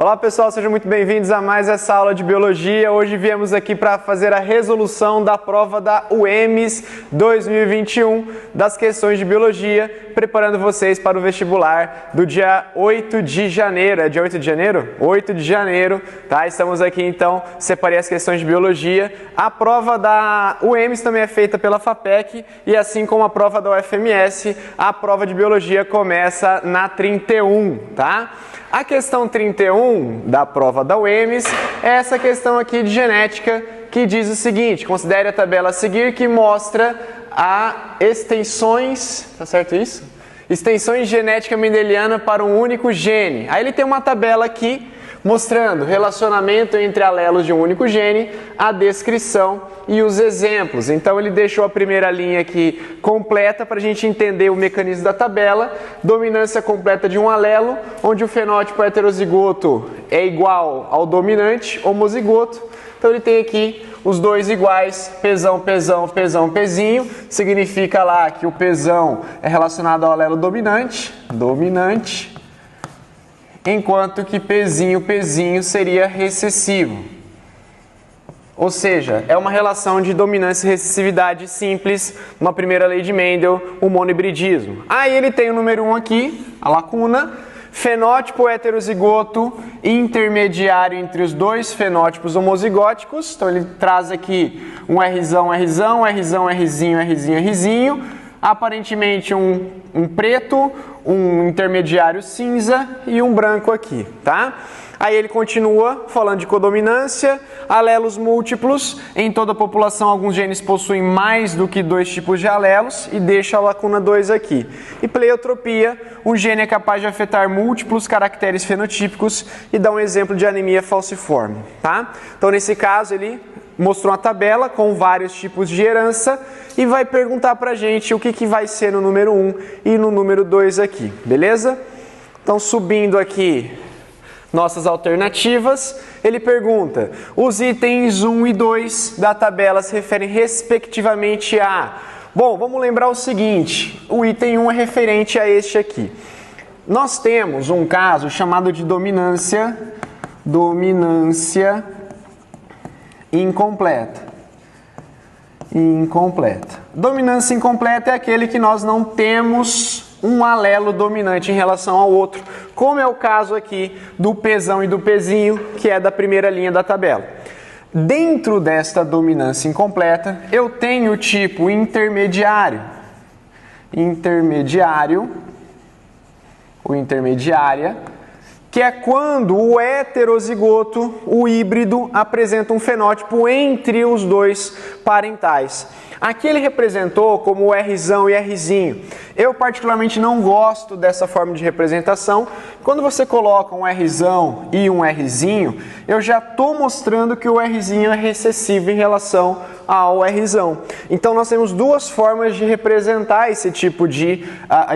Olá pessoal, sejam muito bem-vindos a mais essa aula de Biologia. Hoje viemos aqui para fazer a resolução da prova da UEMS 2021 das questões de Biologia, preparando vocês para o vestibular do dia 8 de janeiro. É dia 8 de janeiro? 8 de janeiro, tá? Estamos aqui então, separei as questões de Biologia. A prova da UEMS também é feita pela FAPEC e assim como a prova da UFMS, a prova de Biologia começa na 31, tá? A questão 31 da prova da UEMS é essa questão aqui de genética que diz o seguinte: considere a tabela a seguir que mostra a extensões, tá certo isso? Extensões de genética mendeliana para um único gene. Aí ele tem uma tabela aqui mostrando relacionamento entre alelos de um único gene, a descrição e os exemplos. Então ele deixou a primeira linha aqui completa para a gente entender o mecanismo da tabela. Dominância completa de um alelo, onde o fenótipo heterozigoto é igual ao dominante homozigoto. Então ele tem aqui os dois iguais, pesão, pesão, pesão, pezinho. Significa lá que o pesão é relacionado ao alelo dominante, enquanto que pezinho, pezinho seria recessivo. Ou seja, é uma relação de dominância e recessividade simples, uma primeira lei de Mendel, o monohibridismo. Aí ele tem o número 1 aqui, a lacuna, fenótipo heterozigoto intermediário entre os dois fenótipos homozigóticos. Então ele traz aqui um Rzão, Rzão, Rzão, Rzinho, Rzinho, Rzinho. Aparentemente um preto, um intermediário cinza e um branco aqui, tá? Aí ele continua falando de codominância, alelos múltiplos. Em toda a população, alguns genes possuem mais do que dois tipos de alelos e deixa a lacuna 2 aqui. E pleiotropia, um gene é capaz de afetar múltiplos caracteres fenotípicos e dá um exemplo de anemia falciforme, tá? Então, nesse caso, ele mostrou uma tabela com vários tipos de herança e vai perguntar pra gente o que vai ser no número 1 e no número 2 aqui, beleza? Então, subindo aqui nossas alternativas, ele pergunta: os itens 1 e 2 da tabela se referem respectivamente a... Bom, vamos lembrar o seguinte, o item 1 é referente a este aqui. Nós temos um caso chamado de dominância incompleta. Dominância incompleta é aquele que nós não temos um alelo dominante em relação ao outro, como é o caso aqui do pesão e do pezinho, que é da primeira linha da tabela. Dentro desta dominância incompleta, eu tenho o tipo intermediária, que é quando o heterozigoto, o híbrido, apresenta um fenótipo entre os dois parentais. Aqui ele representou como o Rzão e Rzinho. Eu particularmente não gosto dessa forma de representação. Quando você coloca um Rzão e um Rzinho, eu já estou mostrando que o Rzinho é recessivo em relação ao Rzão. Então nós temos duas formas de representar esse tipo de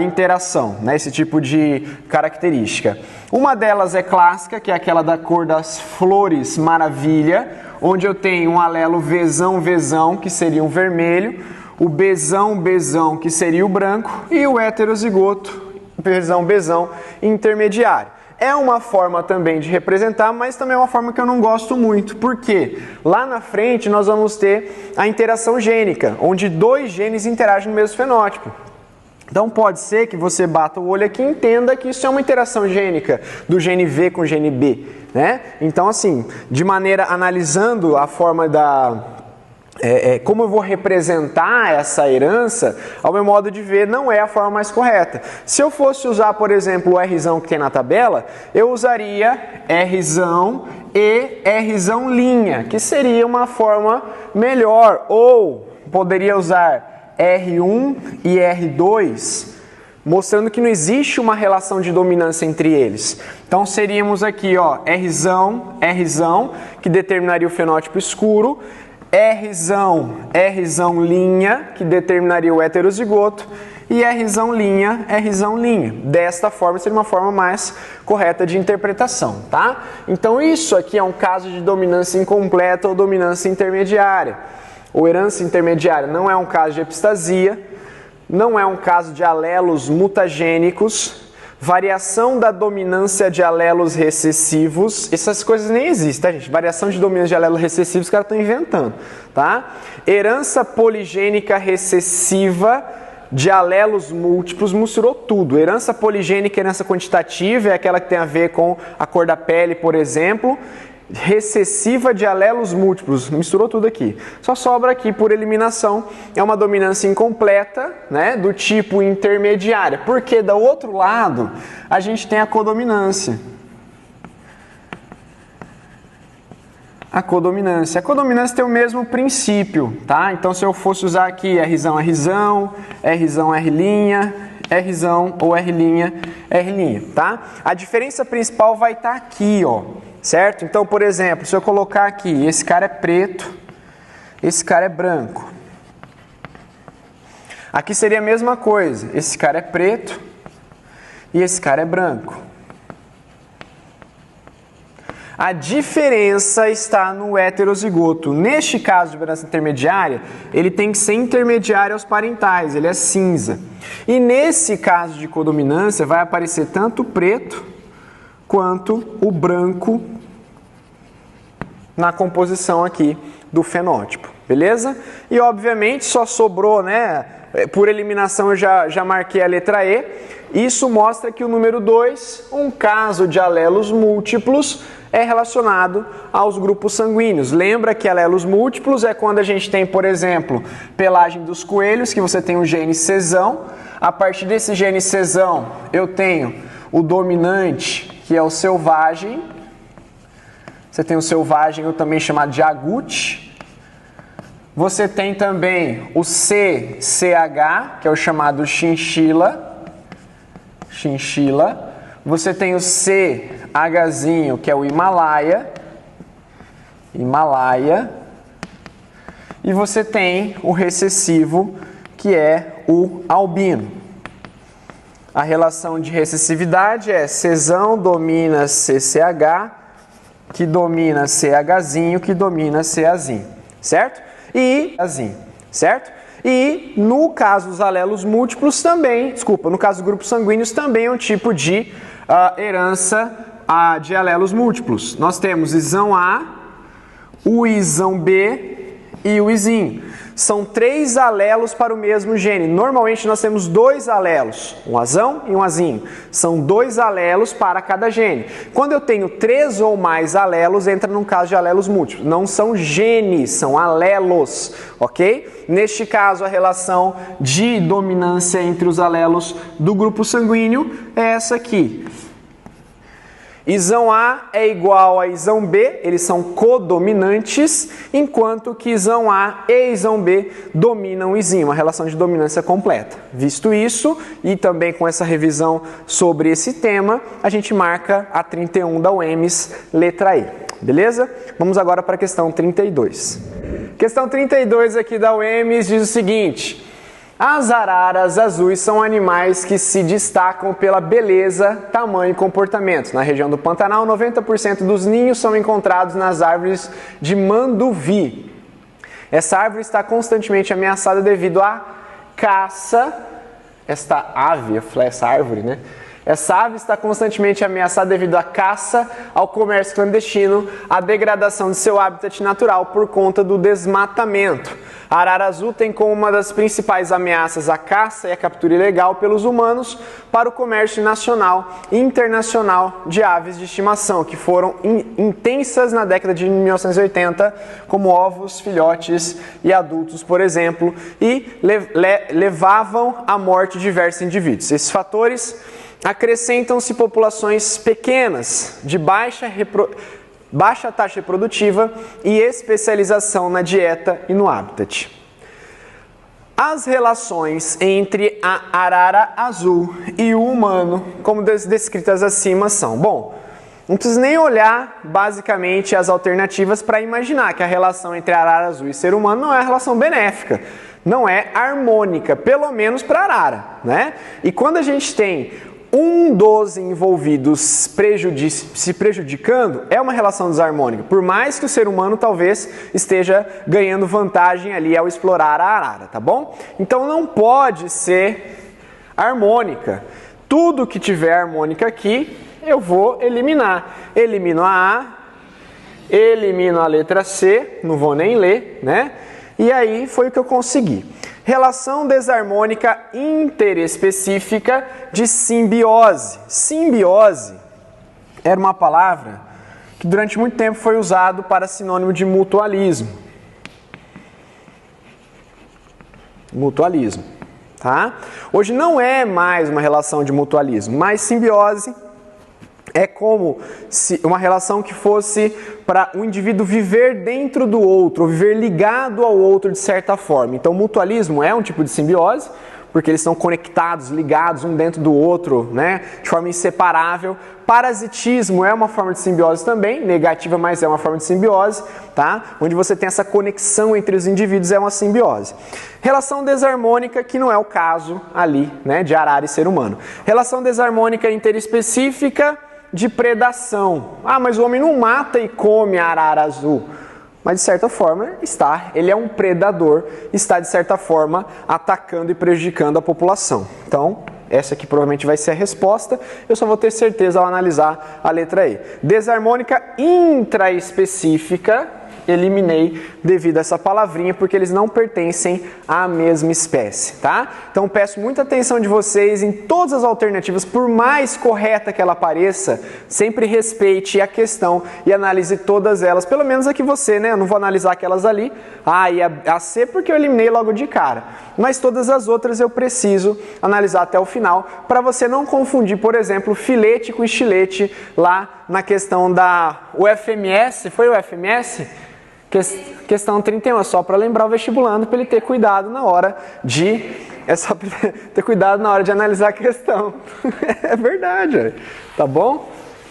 interação, né? Esse tipo de característica. Uma delas é clássica, que é aquela da cor das flores maravilha, onde eu tenho um alelo Vzão, Vzão, que seria o vermelho, o Bzão, Bzão, que seria o branco, e o heterozigoto, Bzão, Bzão, intermediário. É uma forma também de representar, mas também é uma forma que eu não gosto muito, porque lá na frente nós vamos ter a interação gênica, onde dois genes interagem no mesmo fenótipo. Então pode ser que você bata o olho aqui e entenda que isso é uma interação gênica do gene V com o gene B, né? Então assim, de maneira analisando a forma da... como eu vou representar essa herança, ao meu modo de ver, não é a forma mais correta. Se eu fosse usar, por exemplo, o Rzão que tem na tabela, eu usaria Rzão e Rzão linha, que seria uma forma melhor, ou poderia usar R1 e R2, mostrando que não existe uma relação de dominância entre eles. Então seríamos aqui, ó, Rzão, Rzão, que determinaria o fenótipo escuro, Rzão, Rzão linha, que determinaria o heterozigoto, e Rzão linha, Rzão linha. Desta forma seria uma forma mais correta de interpretação, tá? Então isso aqui é um caso de dominância incompleta ou dominância intermediária. Ou herança intermediária não é um caso de epistasia, não é um caso de alelos mutagênicos, variação da dominância de alelos recessivos, essas coisas nem existem, tá, gente? Variação de dominância de alelos recessivos, os caras estão inventando, tá? Herança poligênica recessiva de alelos múltiplos, misturou tudo. Herança poligênica e herança quantitativa é aquela que tem a ver com a cor da pele, por exemplo. Recessiva de alelos múltiplos, misturou tudo aqui. Só sobra aqui por eliminação, é uma dominância incompleta, né, do tipo intermediária, porque do outro lado a gente tem a codominância. A codominância tem o mesmo princípio, tá? Então se eu fosse usar aqui Rzão, Rzão, Rzão, R', Rzão ou R', tá? A diferença principal vai estar aqui, ó. Certo? Então, por exemplo, se eu colocar aqui, esse cara é preto, esse cara é branco. Aqui seria a mesma coisa, esse cara é preto e esse cara é branco. A diferença está no heterozigoto. Neste caso de herança intermediária, ele tem que ser intermediário aos parentais, ele é cinza. E nesse caso de codominância, vai aparecer tanto o preto quanto o branco na composição aqui do fenótipo, beleza? E obviamente só sobrou, né, por eliminação eu já marquei a letra E, isso mostra que o número 2, um caso de alelos múltiplos, é relacionado aos grupos sanguíneos. Lembra que alelos múltiplos é quando a gente tem, por exemplo, pelagem dos coelhos, que você tem um gene Czão, a partir desse gene Czão eu tenho o dominante, que é o selvagem. Você tem o selvagem, ou também chamado de agouti. Você tem também o CCH, que é o chamado chinchila. Você tem o CHzinho, que é o Himalaia. E você tem o recessivo, que é o albino. A relação de recessividade é Czão domina CCH, que domina CHzinho, que domina CAzinho, certo? E no caso dos alelos múltiplos também, no caso dos grupos sanguíneos também é um tipo de herança de alelos múltiplos. Nós temos Izão A, o Izão B e o Izinho. São 3 alelos para o mesmo gene. Normalmente nós temos 2 alelos, um Azão e um Azinho. São 2 alelos para cada gene. Quando eu tenho 3 ou mais alelos, entra num caso de alelos múltiplos. Não são genes, são alelos, ok? Neste caso, a relação de dominância entre os alelos do grupo sanguíneo é essa aqui. Izão A é igual a Izão B, eles são codominantes, enquanto que Izão A e Izão B dominam o Izinho, uma relação de dominância completa. Visto isso, e também com essa revisão sobre esse tema, a gente marca a 31 da UEMS, letra E. Beleza? Vamos agora para a questão 32. Questão 32 aqui da UEMS diz o seguinte: as araras azuis são animais que se destacam pela beleza, tamanho e comportamento. Na região do Pantanal, 90% dos ninhos são encontrados nas árvores de manduvi. Essa árvore está constantemente ameaçada devido à caça. Essa árvore, né? Essa ave está constantemente ameaçada devido à caça, ao comércio clandestino, à degradação de seu habitat natural por conta do desmatamento. A arara azul tem como uma das principais ameaças a caça e a captura ilegal pelos humanos para o comércio nacional e internacional de aves de estimação, que foram intensas na década de 1980, como ovos, filhotes e adultos, por exemplo, e levavam à morte diversos indivíduos. Esses fatores acrescentam-se populações pequenas, de baixa taxa reprodutiva e especialização na dieta e no habitat. As relações entre a arara azul e o humano, como descritas acima, são: bom, não precisa nem olhar basicamente as alternativas para imaginar que a relação entre a arara azul e ser humano não é relação benéfica, não é harmônica, pelo menos para a arara, né? E quando a gente tem um dos envolvidos se prejudicando, é uma relação desarmônica, por mais que o ser humano talvez esteja ganhando vantagem ali ao explorar a arara, tá bom? Então não pode ser harmônica. Tudo que tiver harmônica aqui, eu vou eliminar. Elimino a A, elimino a letra C, não vou nem ler, né? E aí foi o que eu consegui. Relação desarmônica interespecífica de simbiose. Simbiose era uma palavra que durante muito tempo foi usado para sinônimo de mutualismo. Mutualismo, tá? Hoje não é mais uma relação de mutualismo, mas simbiose é como se uma relação que fosse para o indivíduo viver dentro do outro, ou viver ligado ao outro de certa forma. Então, mutualismo é um tipo de simbiose, porque eles estão conectados, ligados um dentro do outro, né, de forma inseparável. Parasitismo é uma forma de simbiose também, negativa, mas é uma forma de simbiose, tá? Onde você tem essa conexão entre os indivíduos, é uma simbiose. Relação desarmônica, que não é o caso ali, né, de arara e ser humano. Relação desarmônica interespecífica de predação. Ah, mas o homem não mata e come a arara azul. Mas de certa forma ele é um predador, está de certa forma atacando e prejudicando a população. Então, essa aqui provavelmente vai ser a resposta, eu só vou ter certeza ao analisar a letra E. Desarmônica intraespecífica, eliminei devido a essa palavrinha, porque eles não pertencem à mesma espécie, tá? Então peço muita atenção de vocês em todas as alternativas, por mais correta que ela pareça, sempre respeite a questão e analise todas elas, pelo menos aqui você, né? Eu não vou analisar aquelas ali, e a C porque eu eliminei logo de cara, mas todas as outras eu preciso analisar até o final, para você não confundir, por exemplo, filete com estilete lá na questão da UFMS, foi o UFMS? Questão 31, é só para lembrar o vestibulando, para ele ter cuidado na hora de... É só para ter cuidado na hora de analisar a questão. É verdade, tá bom?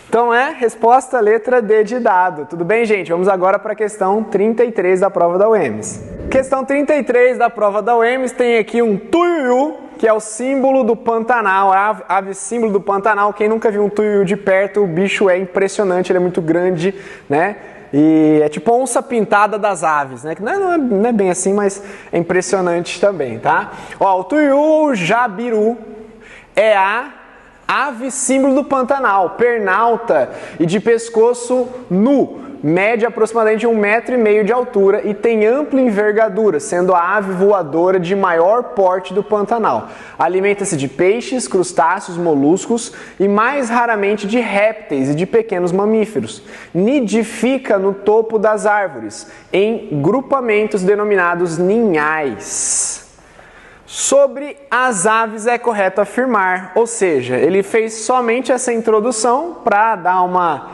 Então resposta letra D de dado. Tudo bem, gente? Vamos agora para a questão 33 da prova da UEMS. Questão 33 da prova da UEMS tem aqui um tuiuiu, que é o símbolo do Pantanal, a ave símbolo do Pantanal. Quem nunca viu um tuiuiu de perto, o bicho é impressionante, ele é muito grande, né? E é tipo a onça pintada das aves, né? Que não é bem assim, mas é impressionante também, tá? Ó, o tuiuiu jabiru é a ave símbolo do Pantanal, pernalta e de pescoço nu, mede aproximadamente 1,5 m de altura e tem ampla envergadura, sendo a ave voadora de maior porte do Pantanal. Alimenta-se de peixes, crustáceos, moluscos e mais raramente de répteis e de pequenos mamíferos. Nidifica no topo das árvores, em grupamentos denominados ninhais. Sobre as aves é correto afirmar, ou seja, ele fez somente essa introdução para dar uma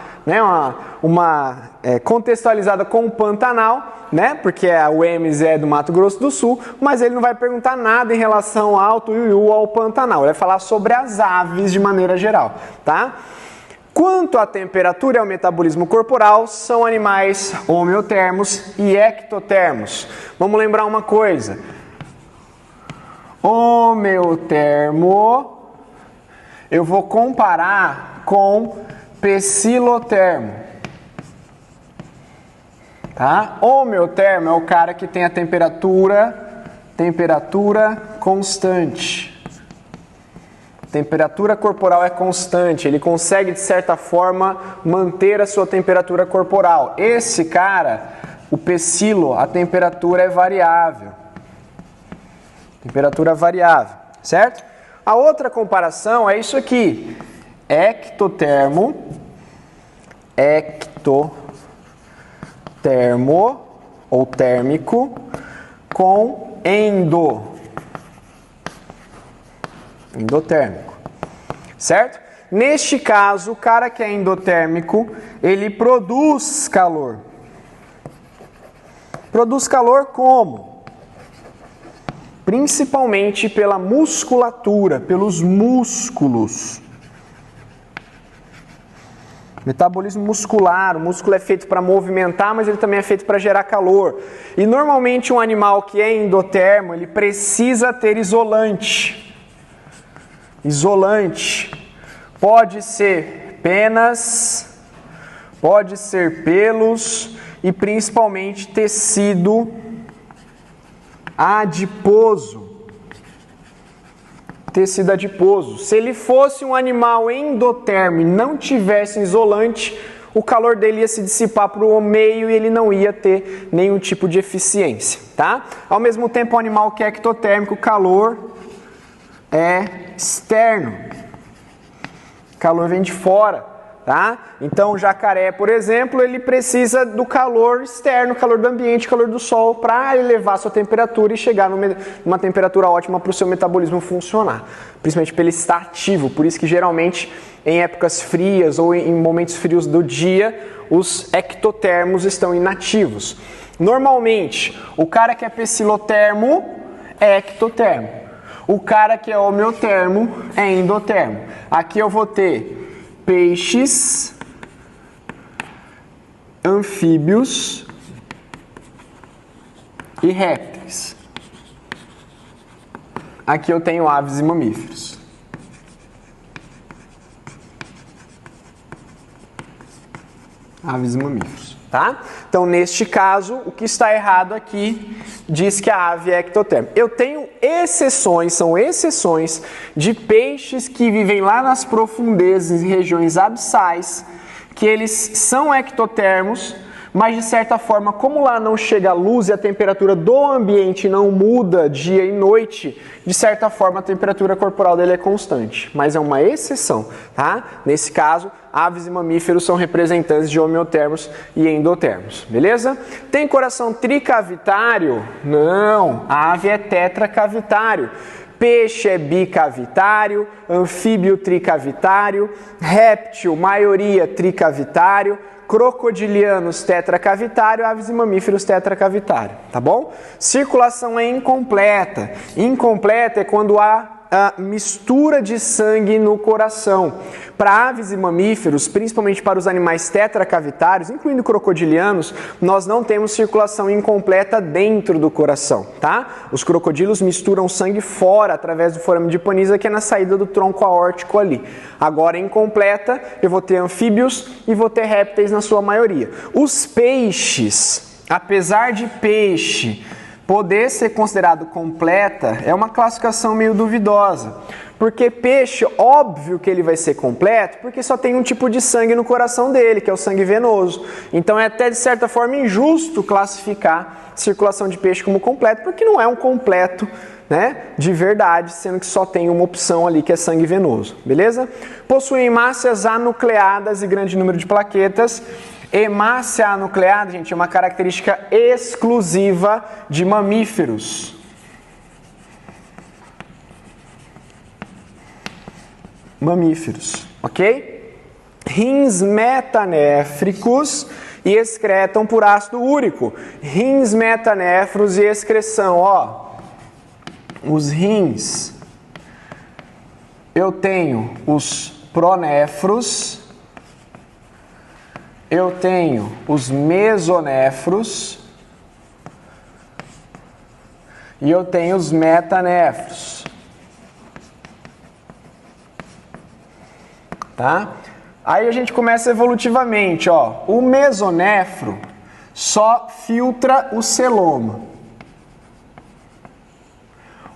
contextualizada com o Pantanal, né? Porque a UEMS é do Mato Grosso do Sul, mas ele não vai perguntar nada em relação ao tuiuiu ou ao Pantanal, ele vai falar sobre as aves de maneira geral, tá? Quanto à temperatura e ao metabolismo corporal, são animais homeotermos e ectotermos. Vamos lembrar uma coisa. Homeotermo, eu vou comparar com psilotermo, tá? Homeotermo é o cara que tem a temperatura constante. Temperatura corporal é constante, ele consegue de certa forma manter a sua temperatura corporal. Esse cara, o psilo, a temperatura é variável. Temperatura variável, certo? A outra comparação é isso aqui. Ectotermo ou térmico com endotérmico, certo? Neste caso, o cara que é endotérmico, ele produz calor. Produz calor como? Principalmente pela musculatura, pelos músculos. Metabolismo muscular, o músculo é feito para movimentar, mas ele também é feito para gerar calor. E normalmente um animal que é endotermo, ele precisa ter isolante. Isolante. Pode ser penas, pode ser pelos e principalmente tecido adiposo. tecido adiposo. Se ele fosse um animal endotermo e não tivesse isolante, o calor dele ia se dissipar para o meio e ele não ia ter nenhum tipo de eficiência, tá? Ao mesmo tempo, o animal que é ectotérmico, o calor é externo. O calor vem de fora, tá? Então, o jacaré, por exemplo, ele precisa do calor externo, calor do ambiente, calor do sol, para elevar sua temperatura e chegar numa temperatura ótima para o seu metabolismo funcionar. Principalmente para ele estar ativo, por isso que geralmente em épocas frias ou em momentos frios do dia, os ectotermos estão inativos. Normalmente, o cara que é pecilotermo é ectotermo. O cara que é homeotermo é endotermo. Aqui eu vou ter peixes, anfíbios e répteis. Aqui eu tenho aves e mamíferos. Aves e mamíferos, tá? Então, neste caso, o que está errado aqui diz que a ave é ectotérmica. Eu tenho exceções, são exceções de peixes que vivem lá nas profundezas, em regiões abissais, que eles são ectotermos, mas de certa forma, como lá não chega a luz e a temperatura do ambiente não muda dia e noite, de certa forma a temperatura corporal dele é constante, mas é uma exceção, tá? Nesse caso, aves e mamíferos são representantes de homeotermos e endotermos, beleza? Tem coração tricavitário? Não, a ave é tetracavitário. Peixe é bicavitário, anfíbio tricavitário, réptil, maioria tricavitário, crocodilianos tetracavitário, aves e mamíferos tetracavitário, tá bom? Circulação é incompleta. Incompleta é quando há a mistura de sangue no coração. Para aves e mamíferos, principalmente para os animais tetracavitários, incluindo crocodilianos, nós não temos circulação incompleta dentro do coração, tá? Os crocodilos misturam sangue fora, através do forame de Pannisa, que é na saída do tronco aórtico ali. Agora, incompleta, eu vou ter anfíbios e vou ter répteis na sua maioria. Os peixes, apesar de peixe poder ser considerado completa, é uma classificação meio duvidosa. Porque peixe, óbvio que ele vai ser completo, porque só tem um tipo de sangue no coração dele, que é o sangue venoso. Então é até de certa forma injusto classificar circulação de peixe como completo, porque não é um completo, né, de verdade, sendo que só tem uma opção ali que é sangue venoso, beleza? Possuem hemácias anucleadas e grande número de plaquetas. Hemácia anucleada, gente, é uma característica exclusiva de mamíferos. Mamíferos, ok? Rins metanéfricos e excretam por ácido úrico. Rins metanéfros e excreção, ó. Os rins, eu tenho os pronéfros, eu tenho os mesonéfros e eu tenho os metanéfros. Tá? Aí a gente começa evolutivamente, ó. O mesonéfro só filtra o celoma.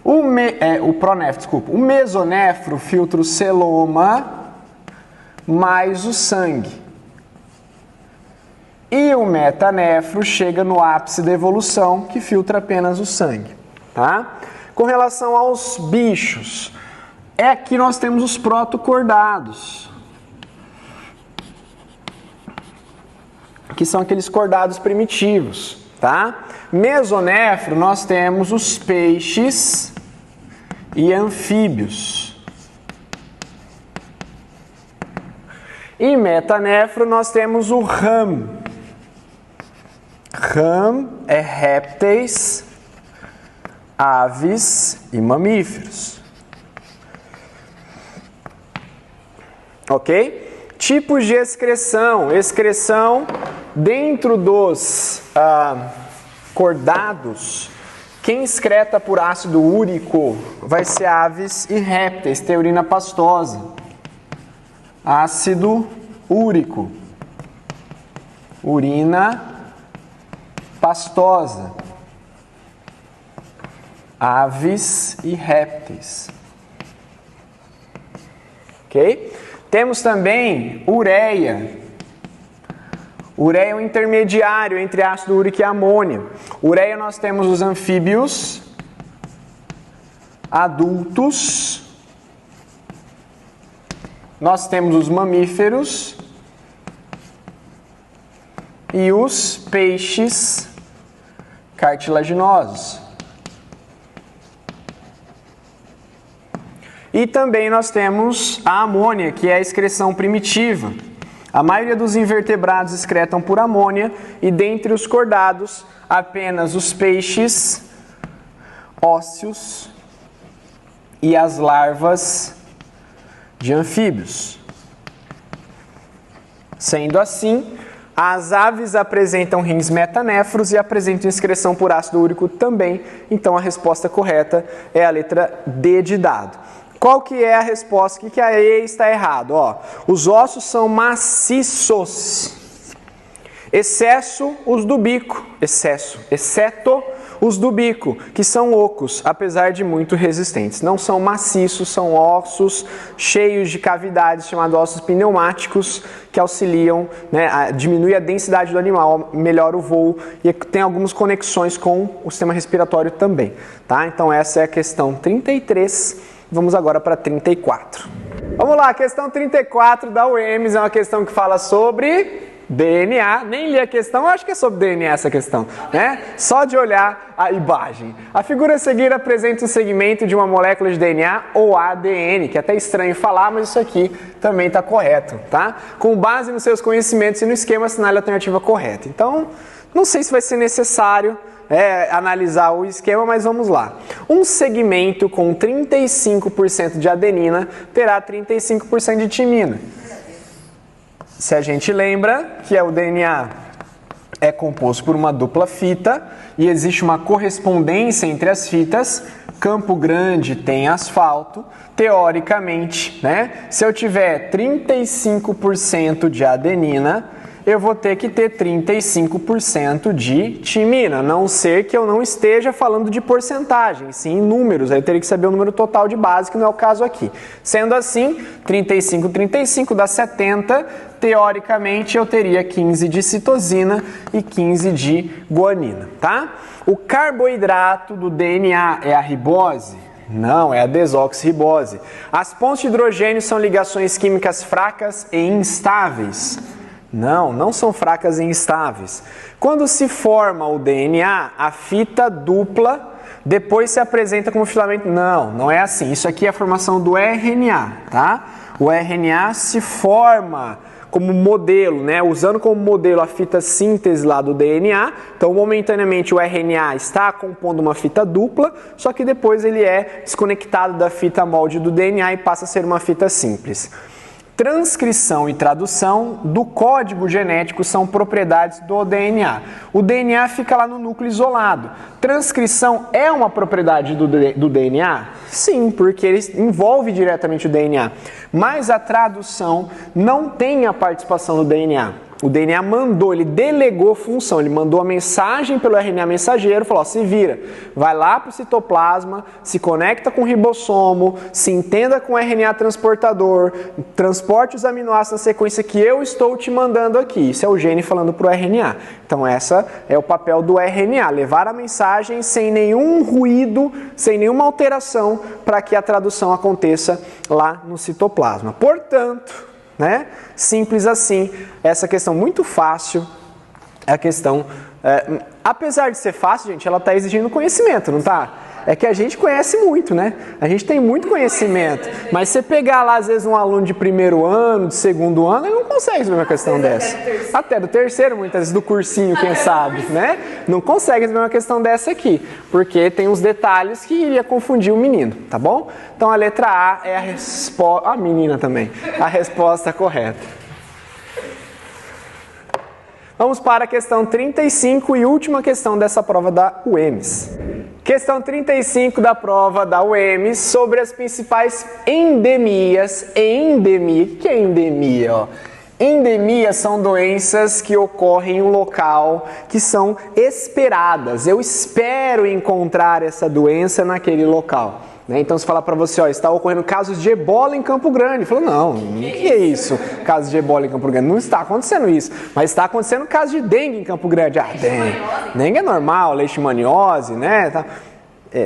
O pronéfro, desculpa. O mesonéfro filtra o celoma mais o sangue. E o metanéfro chega no ápice da evolução, que filtra apenas o sangue, tá? Com relação aos bichos, aqui nós temos os protocordados, que são aqueles cordados primitivos, tá? Mesonéfro, nós temos os peixes e anfíbios. E metanéfro, nós temos o RAM. RAM é répteis, aves e mamíferos. Ok? Tipos de excreção. Excreção dentro dos cordados. Quem excreta por ácido úrico vai ser aves e répteis, tem urina pastosa. Ácido úrico. Urina pastosa. Aves e répteis. ok? Temos também ureia. Ureia é um intermediário entre ácido úrico e amônia. Ureia nós temos os anfíbios adultos, nós temos os mamíferos e os peixes cartilaginosos. E também nós temos a amônia, que é a excreção primitiva. A maioria dos invertebrados excretam por amônia e dentre os cordados, apenas os peixes ósseos e as larvas de anfíbios. Sendo assim, as aves apresentam rins metanéfros e apresentam excreção por ácido úrico também. Então a resposta correta é a letra D de dado. Qual que é a resposta? O que a E está errado? Ó, os ossos são maciços, exceto os do bico, que são ocos, apesar de muito resistentes. Não são maciços, são ossos cheios de cavidades, chamados ossos pneumáticos, que auxiliam, né, a diminuir a densidade do animal, melhora o voo e tem algumas conexões com o sistema respiratório também. Tá? Então essa é a questão 33. Vamos agora para 34. Vamos lá, a questão 34 da UEMS é uma questão que fala sobre DNA. Nem li a questão, acho que é sobre DNA essa questão, né? Só de olhar a imagem. A figura a seguir apresenta um segmento de uma molécula de DNA ou ADN, que é até estranho falar, mas isso aqui também está correto, tá? Com base nos seus conhecimentos e no esquema, assinale a alternativa correta. Então, não sei se vai ser necessário analisar o esquema, mas vamos lá. Um segmento com 35% de adenina terá 35% de timina. Se a gente lembra que o DNA é composto por uma dupla fita e existe uma correspondência entre as fitas, Campo Grande tem asfalto, teoricamente, né? Se eu tiver 35% de adenina, eu vou ter que ter 35% de timina, a não ser que eu não esteja falando de porcentagem, sim em números, aí eu teria que saber o número total de base, que não é o caso aqui. Sendo assim, 35 dá 70, teoricamente eu teria 15 de citosina e 15 de guanina, tá? O carboidrato do DNA é a ribose? Não, é a desoxirribose. As pontes de hidrogênio são ligações químicas fracas e instáveis? Não, não são fracas e instáveis. Quando se forma o DNA, a fita dupla depois se apresenta como filamento. Não, não é assim. Isso aqui é a formação do RNA, tá? O RNA se forma como modelo, né? Usando como modelo a fita síntese lá do DNA. Então, momentaneamente, o RNA está compondo uma fita dupla, só que depois ele é desconectado da fita molde do DNA e passa a ser uma fita simples. Transcrição e tradução do código genético são propriedades do DNA. O DNA fica lá no núcleo isolado. Transcrição é uma propriedade do DNA? Sim, porque ele envolve diretamente o DNA. Mas a tradução não tem a participação do DNA. O DNA mandou, ele delegou função, ele mandou a mensagem pelo RNA mensageiro, falou, ó, se vira, vai lá para o citoplasma, se conecta com o ribossomo, se entenda com o RNA transportador, transporte os aminoácidos na sequência que eu estou te mandando aqui. Isso é o gene falando para o RNA. Então essa é o papel do RNA, levar a mensagem sem nenhum ruído, sem nenhuma alteração para que a tradução aconteça lá no citoplasma. Portanto, né? Simples assim, essa questão muito fácil, é a questão, apesar de ser fácil, gente, ela está exigindo conhecimento, não está? É que a gente conhece muito, né? A gente tem muito conhecimento, mas você pegar lá, às vezes, um aluno de primeiro ano, de segundo ano, ele não consegue resolver uma questão dessa. Até do terceiro, muitas vezes, do cursinho, quem sabe, né? Não consegue resolver uma questão dessa aqui, porque tem uns detalhes que iria confundir o menino, tá bom? Então, a letra A é a resposta... A menina também. A resposta correta. Vamos para a questão 35 e última questão dessa prova da UEMS. Questão 35 da prova da UEMS sobre as principais endemias. Endemia, o que é endemia? Ó? Endemias são doenças que ocorrem em um local que são esperadas. Eu espero encontrar essa doença naquele local. Né? Então, se falar para você, ó, está ocorrendo casos de ebola em Campo Grande. Falou, não, o que é isso? Casos de ebola em Campo Grande. Não está acontecendo isso. Mas está acontecendo caso de dengue em Campo Grande. Ah, dengue é normal, leishmaniose, né?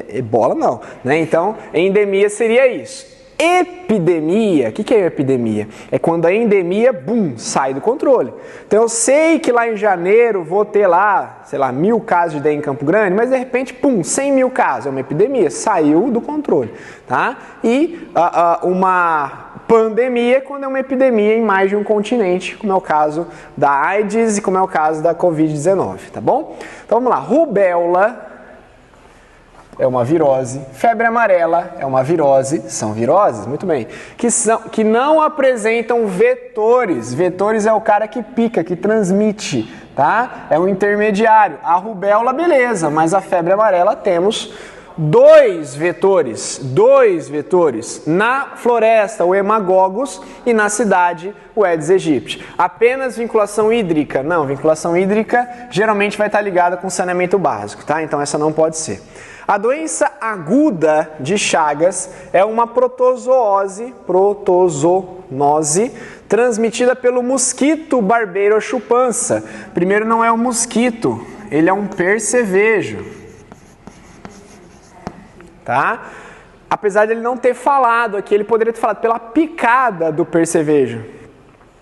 Ebola não. Né? Então, endemia seria isso. Epidemia, o que é epidemia? É quando a endemia, bum, sai do controle. Então eu sei que lá em janeiro vou ter lá, sei lá, 1000 casos de dengue em Campo Grande, mas de repente, pum, 100 mil casos, é uma epidemia, saiu do controle, tá? E uma pandemia é quando é uma epidemia em mais de um continente, como é o caso da AIDS e como é o caso da Covid-19, tá bom? Então vamos lá, rubéola é uma virose, febre amarela é uma virose, são viroses, muito bem, que não apresentam vetores. Vetores é o cara que pica, que transmite, tá? É um intermediário. A rubéola, beleza, mas a febre amarela temos dois vetores. Na floresta, o hemagogos, e na cidade, o Aedes aegypti. Apenas vinculação hídrica? Não, vinculação hídrica geralmente vai estar ligada com saneamento básico, tá? Então essa não pode ser. A doença aguda de Chagas é uma protozoonose transmitida pelo mosquito barbeiro chupança. Primeiro, não é um mosquito, ele é um percevejo. Tá? Apesar de ele não ter falado aqui, ele poderia ter falado pela picada do percevejo.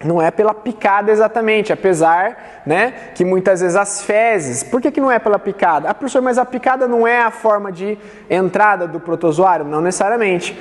Não é pela picada exatamente, apesar, né, que muitas vezes as fezes... Por que não é pela picada? Ah, professor, mas a picada não é a forma de entrada do protozoário? Não necessariamente.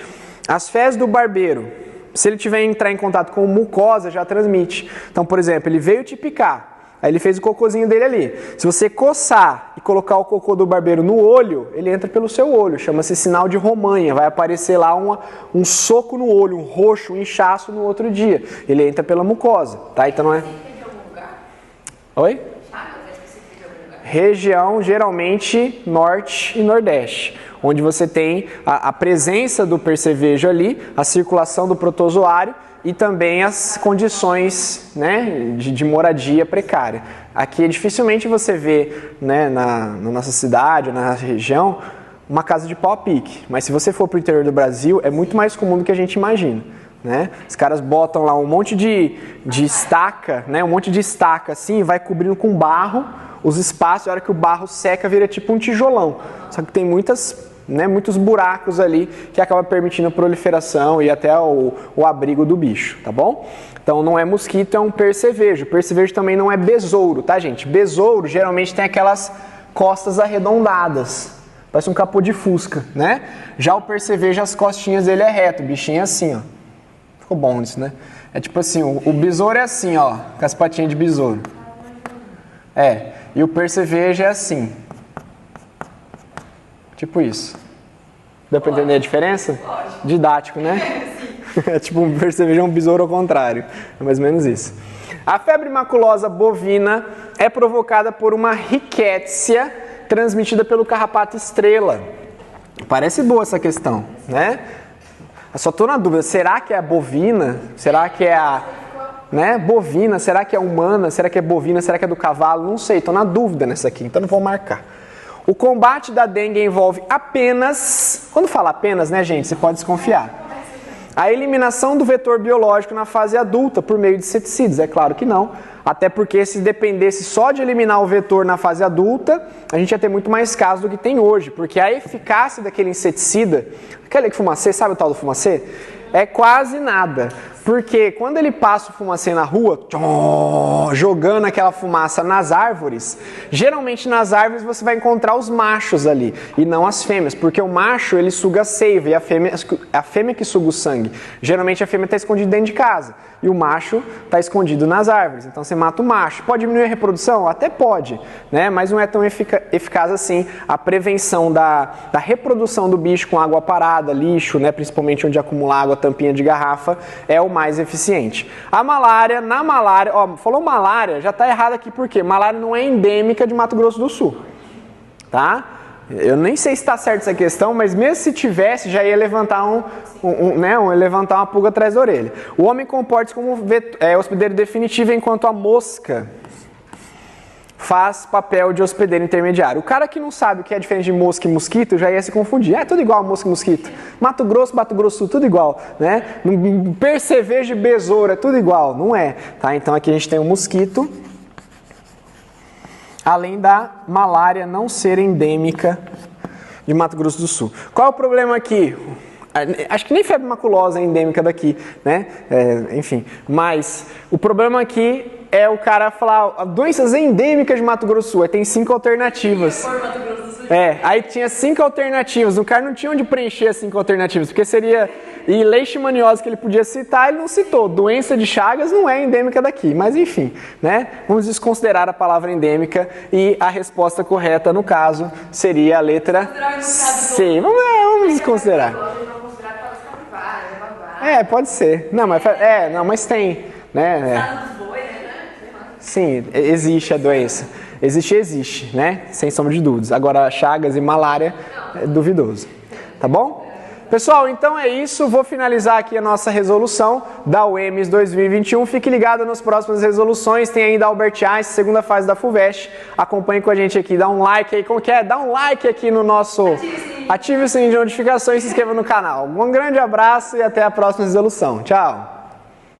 As fezes do barbeiro, se ele tiver entrar em contato com mucosa, já transmite. Então, por exemplo, ele veio te picar, aí ele fez o cocôzinho dele ali. Se você coçar e colocar o cocô do barbeiro no olho, ele entra pelo seu olho, chama-se sinal de romanha. Vai aparecer lá um soco no olho, um roxo, um inchaço no outro dia. Ele entra pela mucosa, tá? Então não é... Oi? Região geralmente norte e nordeste, onde você tem a presença do percevejo ali, a circulação do protozoário, e também as condições, né, de moradia precária. Aqui dificilmente você vê, né, na nossa cidade, na região, uma casa de pau a pique. Mas se você for para o interior do Brasil, é muito mais comum do que a gente imagina. Né? Os caras botam lá um monte de estaca, né, um monte de estaca assim, e vai cobrindo com barro os espaços, e a hora que o barro seca vira tipo um tijolão. Só que tem muitos buracos ali que acaba permitindo a proliferação e até o abrigo do bicho, tá bom? Então não é mosquito, é um percevejo. Percevejo também não é besouro, tá, gente? Besouro geralmente tem aquelas costas arredondadas, parece um capô de fusca, né? Já o percevejo, as costinhas dele é reto, o bichinho é assim, ó. Ficou bom isso, né? É tipo assim, o besouro é assim, ó, com as patinhas de besouro. E o percevejo é assim. Tipo isso. Dá pra entender a diferença? Didático, né? É tipo um percevejo, um besouro ao contrário. É mais ou menos isso. A febre maculosa bovina é provocada por uma rickettsia transmitida pelo carrapato estrela. Parece boa essa questão, né? Eu só tô na dúvida, será que é a bovina? Será que é a... né, bovina? Será que é humana? Será que é bovina? Será que é do cavalo? Não sei, tô na dúvida nessa aqui, então não vou marcar. O combate da dengue envolve apenas, quando fala apenas, né, gente, você pode desconfiar, a eliminação do vetor biológico na fase adulta por meio de inseticidas. É claro que não, até porque se dependesse só de eliminar o vetor na fase adulta, a gente ia ter muito mais casos do que tem hoje, porque a eficácia daquele inseticida, aquele fumacê, sabe o tal do fumacê? É quase nada, porque quando ele passa o fumacê na rua, jogando aquela fumaça nas árvores, geralmente nas árvores você vai encontrar os machos ali, e não as fêmeas, porque o macho ele suga a seiva, e a fêmea que suga o sangue. Geralmente a fêmea está escondida dentro de casa, e o macho está escondido nas árvores, então você mata o macho. Pode diminuir a reprodução? Até pode, né? Mas não é tão eficaz assim a prevenção da reprodução do bicho com água parada, lixo, né? Principalmente onde acumula água, tampinha de garrafa, é o mais eficiente. A malária, falou malária, já está errado aqui, por quê? Malária não é endêmica de Mato Grosso do Sul, tá? Eu nem sei se está certa essa questão, mas mesmo se tivesse, já ia levantar levantar uma pulga atrás da orelha. O homem comporta-se como hospedeiro definitivo, enquanto a mosca faz papel de hospedeiro intermediário. O cara que não sabe o que é diferente de mosca e mosquito já ia se confundir. É tudo igual mosca e mosquito. Mato Grosso do Sul, tudo igual, né? Percevejo e besouro, é tudo igual. Não é, tá? Então aqui a gente tem o mosquito, além da malária não ser endêmica de Mato Grosso do Sul. Qual é o problema aqui? Acho que nem febre maculosa é endêmica daqui, né? Enfim, mas o problema aqui é o cara falar doenças endêmicas de Mato Grosso do Sul. Aí tem 5 alternativas. Aí tinha 5 alternativas. O cara não tinha onde preencher as 5 alternativas, porque seria... E leishmaniose que ele podia citar, ele não citou. Doença de Chagas não é endêmica daqui, mas enfim, né? Vamos desconsiderar a palavra endêmica e a resposta correta, no caso, seria a letra C. Vamos desconsiderar. Pode ser. Não, mas tem, né? Sim, existe a doença. Existe, né? Sem sombra de dúvidas. Agora, Chagas e malária é duvidoso. Tá bom? Pessoal, então é isso. Vou finalizar aqui a nossa resolução da UEMS 2021. Fique ligado nas próximas resoluções. Tem ainda Albert Einstein, segunda fase da FUVEST. Acompanhe com a gente aqui. Dá um like aí. Como que é? Dá um like aqui no nosso... Ative o sininho de notificações e se inscreva no canal. Um grande abraço e até a próxima resolução. Tchau!